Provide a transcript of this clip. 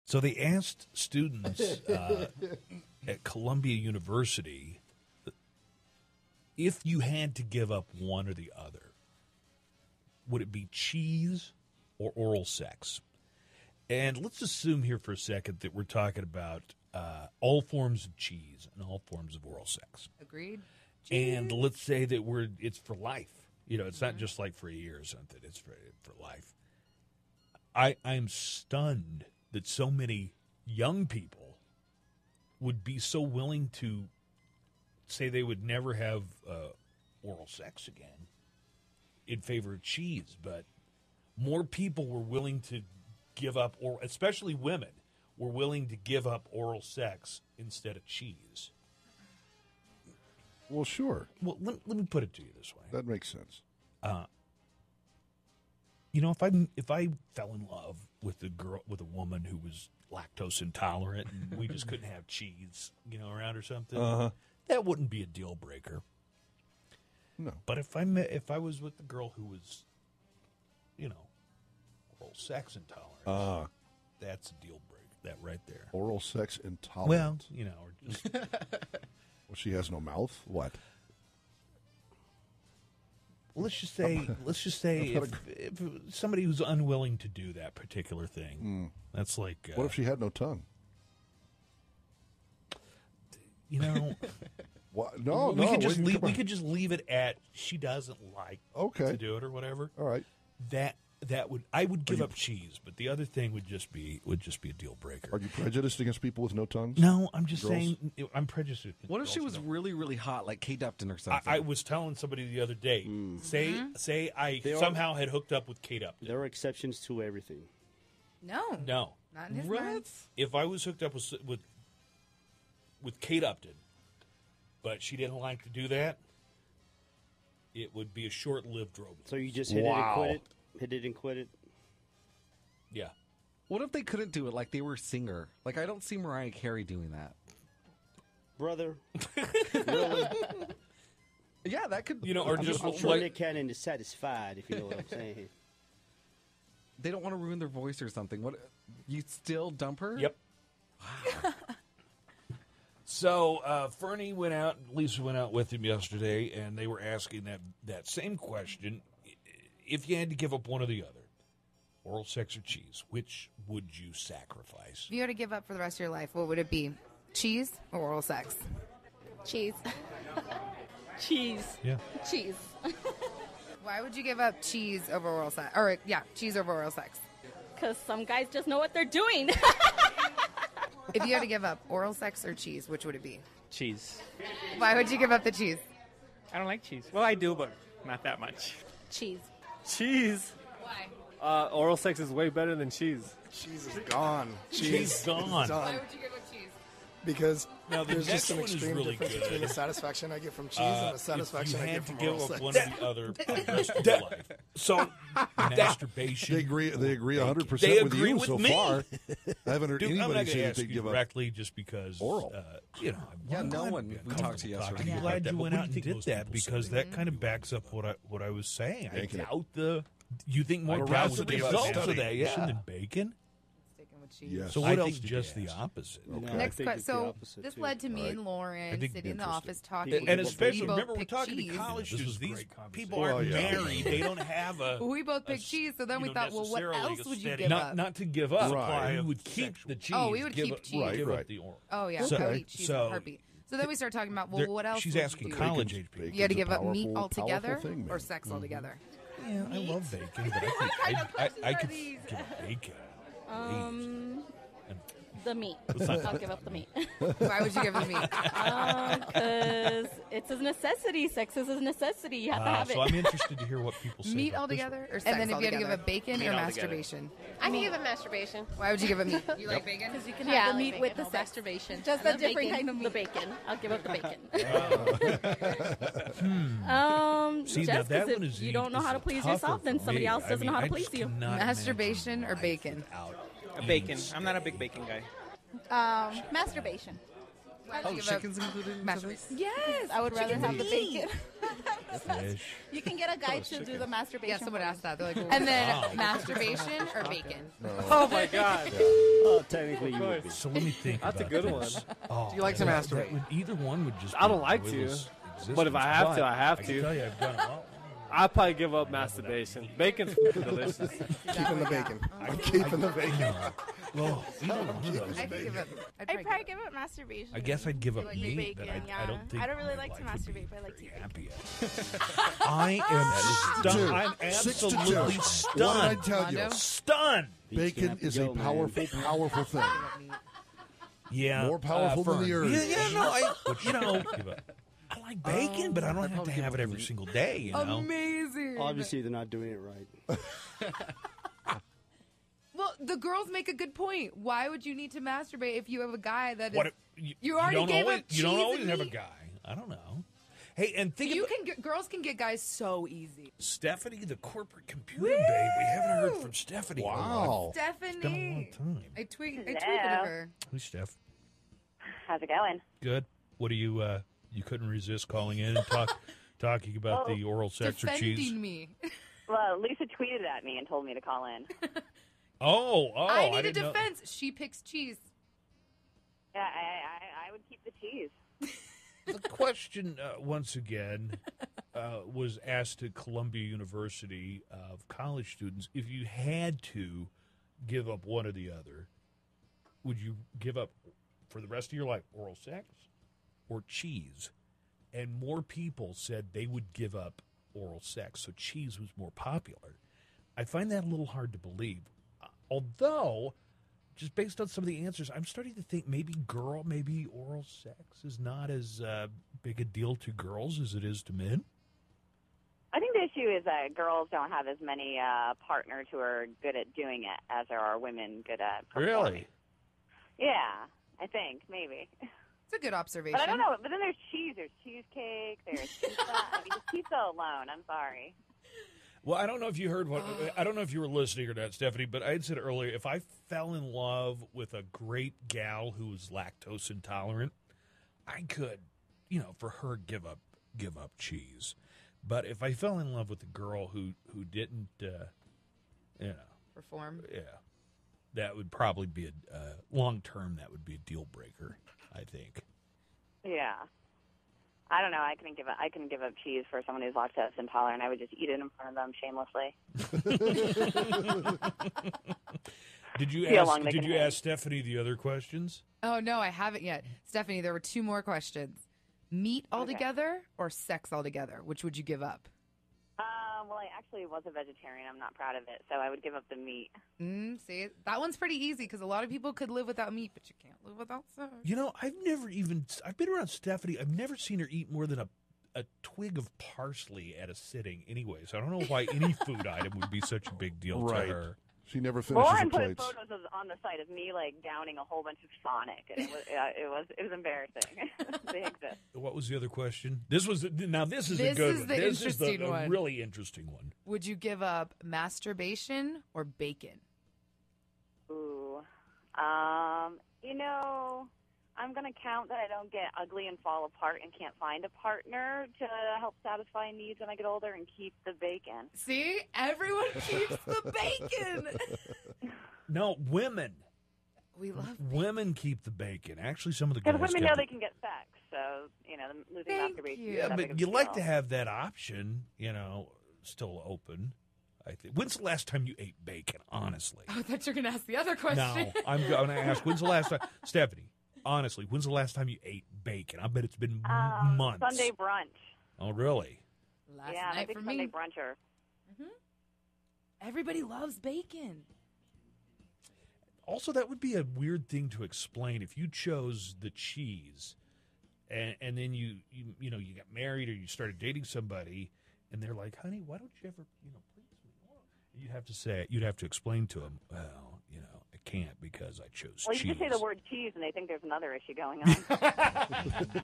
So they asked students at Columbia University if you had to give up one or the other, would it be cheese or oral sex? And let's assume here for a second that we're talking about all forms of cheese and all forms of oral sex. Agreed. And let's say that it's for life. You know, it's not just like for a year or something. It's for life. I'm stunned that so many young people would be so willing to say they would never have oral sex again in favor of cheese. But more people were willing to give up, or especially women, were willing to give up oral sex instead of cheese. Well, sure. Well, let me put it to you this way. That makes sense. You know, if I fell in love with a woman who was lactose intolerant and we just couldn't have cheese, you know, around or something, that wouldn't be a deal breaker. No. But if I was with a girl who was, you know, oral sex intolerant, that's a deal breaker. That right there. Oral sex intolerant. Well, you know, or just well, she has no mouth. What? let's just say if somebody who's unwilling to do that particular thing, that's like. What if she had no tongue? You know. What? No, we could just wait, leave. We could just leave it at she doesn't like to do it or whatever. All right. I would give up cheese, but the other thing would just be a deal breaker. Are you prejudiced against people with no tongues? No, I'm just Girls? saying I'm prejudiced. What if she was really, really hot, like Kate Upton or something? I was telling somebody the other day. Say I somehow had hooked up with Kate Upton. There are exceptions to everything. No, not in his mind. If I was hooked up with Kate Upton, but she didn't like to do that, it would be a short-lived romance. So you just hit it and quit it? Hit it and quit it? Yeah. What if they couldn't do it like they were a singer? Like, I don't see Mariah Carey doing that. Brother. Really? Yeah, that could... You know, or just... I'm sure Nick Cannon is satisfied, if you know what I'm saying. They don't want to ruin their voice or something. What? You still dump her? Yep. Wow. So, Fernie went out, Lisa went out with him yesterday, and they were asking that same question. If you had to give up one or the other, oral sex or cheese, which would you sacrifice? If you had to give up for the rest of your life, what would it be? Cheese or oral sex? Cheese. Cheese. Yeah. Cheese. Why would you give up cheese over oral sex? Or, yeah, cheese over oral sex. Because some guys just know what they're doing. If you had to give up oral sex or cheese, which would it be? Cheese. Why would you give up the cheese? I don't like cheese. Well, I do, but not that much. Cheese. Cheese. Why? Oral sex is way better than cheese. Cheese is gone. Cheese gone. Why would you give up cheese? Because now, there's just an one is extreme really difference good. between the satisfaction I get from cheese and the satisfaction I get from oral sex. If you had to give up one or the other for the rest of your life. So, masturbation. They agree 100% They with agree you with so me. far. I haven't heard I'm not anybody going say to that ask they you give up directly just because, oral. You know, Yeah, no one we talked to yesterday. I'm glad you went out and did that because that kind of backs up what I was saying. I doubt you think more positive results of that, than bacon? Yes. So what else? Just the opposite. Okay. Next question. So this led to me and Lauren sitting in the office talking. And especially, we both remember, we're picked talking cheese. to college students. These people Oh, aren't yeah. married. They don't have a... We both picked cheese, so then we thought, well, what else would you give up? Not to give up. Right. We would keep the cheese. Oh, we would keep cheese. Give Right. up the oral. Oh, yeah. Okay. I would eat cheese in a heartbeat. So then we started talking about, well, what else She's would asking you do? college age people. You had to give up Bacon's a meat powerful, altogether powerful thing, or man. sex altogether? Yeah, I love bacon, but I could give up bacon. The meat. I'll give up the meat. Why would you give it meat? Because it's a necessity. Sex is a necessity. You have to have it. So I'm interested to hear what people say. Meat about this altogether or sex and then if you had to give up bacon or masturbation? I can give it masturbation. Why would you give it meat? You like bacon? Because you can have the meat with the sex. masturbation. Just a different kind of meat. The bacon. I'll give up the bacon. See, now just that because one if is you don't know how to please tougher yourself, then for somebody me. else doesn't know how to please you. Masturbation or bacon? Bacon. I'm not a big bacon guy. Masturbation. Oh, chicken's included in Masturbation. Yes, I would rather have the bacon. Fish. You can get a guy to do the masturbation. Yeah, someone asked that. They're like, and then masturbation or bacon? Oh my God. Oh, technically you would be. So let me think. That's a about good this. one. Oh, Do you like to that masturbate? either one would just. I don't be like to. joyless But if I have existence. to, I have I to. can tell you, I've done it. Well, I'd probably give up masturbation. Bacon's delicious. Keeping the bacon. I'm keeping the bacon. well, either one of those. I'd give it. I'd probably give up masturbation. I guess I'd give up You like meat, bacon, but yeah. I don't think I don't really my like to life would masturbate, be but I like to very eat happy at. I am stunned. I'm 6-2. absolutely What did I stunned. tell you? Mondo? Stunned. Beach gonna Bacon have to is go, a man. powerful, powerful thing. Yeah, More powerful than Fern. the urge. Yeah, no, I like bacon, but I don't have to have it every single day. You know. Amazing. Obviously, they're not doing it right. Well, the girls make a good point. Why would you need to masturbate if you have a guy that is? What? You already don't gave always, up You don't cheese always and have a meat. guy. I don't know. Hey, and think You about can get, girls can get guys so easy. Stephanie, the corporate computing babe. We haven't heard from Stephanie. in a while. Wow. Stephanie. It's been a long time. I tweeted Hello. at her. Who's Steph? How's it going? Good. What do you? You couldn't resist calling in and talking about the oral sex or cheese. Defending me. Well, Lisa tweeted at me and told me to call in. Oh, I need a didn't know. defense. She picks cheese. Yeah, I would keep the cheese. The question, once again, was asked at Columbia University of college students: if you had to give up one or the other, would you give up for the rest of your life oral sex or cheese? And more people said they would give up oral sex, so cheese was more popular. I find that a little hard to believe. Although, just based on some of the answers, I'm starting to think maybe oral sex is not as big a deal to girls as it is to men. I think the issue is that girls don't have as many partners who are good at doing it as there are women good at performing. Really? Yeah, I think, maybe. It's a good observation. But I don't know. But then there's cheese. There's cheesecake. There's pizza. I mean, just pizza alone. I'm sorry. Well, I don't know if you heard I don't know if you were listening or not, Stephanie, but I had said earlier, if I fell in love with a great gal who was lactose intolerant, I could, for her give up cheese. But if I fell in love with a girl who didn't, Perform. yeah, that would probably be long term. That would be a deal breaker, I think. Yeah. I don't know. I couldn't give up cheese for someone who's lactose intolerant. I would just eat it in front of them shamelessly. Did you See how ask? long they Did can you hang. ask Stephanie the other questions? Oh no, I haven't yet. Stephanie, there were 2 more questions. Meat altogether or sex altogether? Which would you give up? Well, I actually was a vegetarian. I'm not proud of it, so I would give up the meat. See, that one's pretty easy because a lot of people could live without meat, but you can't live without sex. I've been around Stephanie. I've never seen her eat more than a twig of parsley at a sitting anyway, so I don't know why any food item would be such a big deal Right. to her. She never finishes Lauren her put plates. photos on the site of me downing a whole bunch of Sonic, and it was embarrassing. They exist. What was the other question? This is a good This one. is the This interesting is one. a really interesting one. Would you give up masturbation or bacon? Ooh, I'm gonna count that I don't get ugly and fall apart and can't find a partner to help satisfy needs when I get older, and keep the bacon. See, everyone keeps the bacon. No, women. We love Women keep the bacon. Actually, some of the Because girls women kept know it. they can get sex, so losing Thank masturbation. you. is Yeah, not big but of a you like deal. to have that option, still open. I think. When's the last time you ate bacon? Honestly. Oh, I thought you were going to ask the other question. No, I'm going to ask. When's the last time, Stephanie? Honestly, when's the last time you ate bacon? I bet it's been months. Sunday brunch. Oh, really? Last Yeah, I'm a night big for Sunday me. bruncher. Everybody loves bacon. Also, that would be a weird thing to explain if you chose the cheese, and then you got married or you started dating somebody, and they're like, "Honey, why don't you ever please me?" You'd have to explain to them, well, I can't because I chose Well, cheese. you just say the word cheese, and they think there's another issue going on.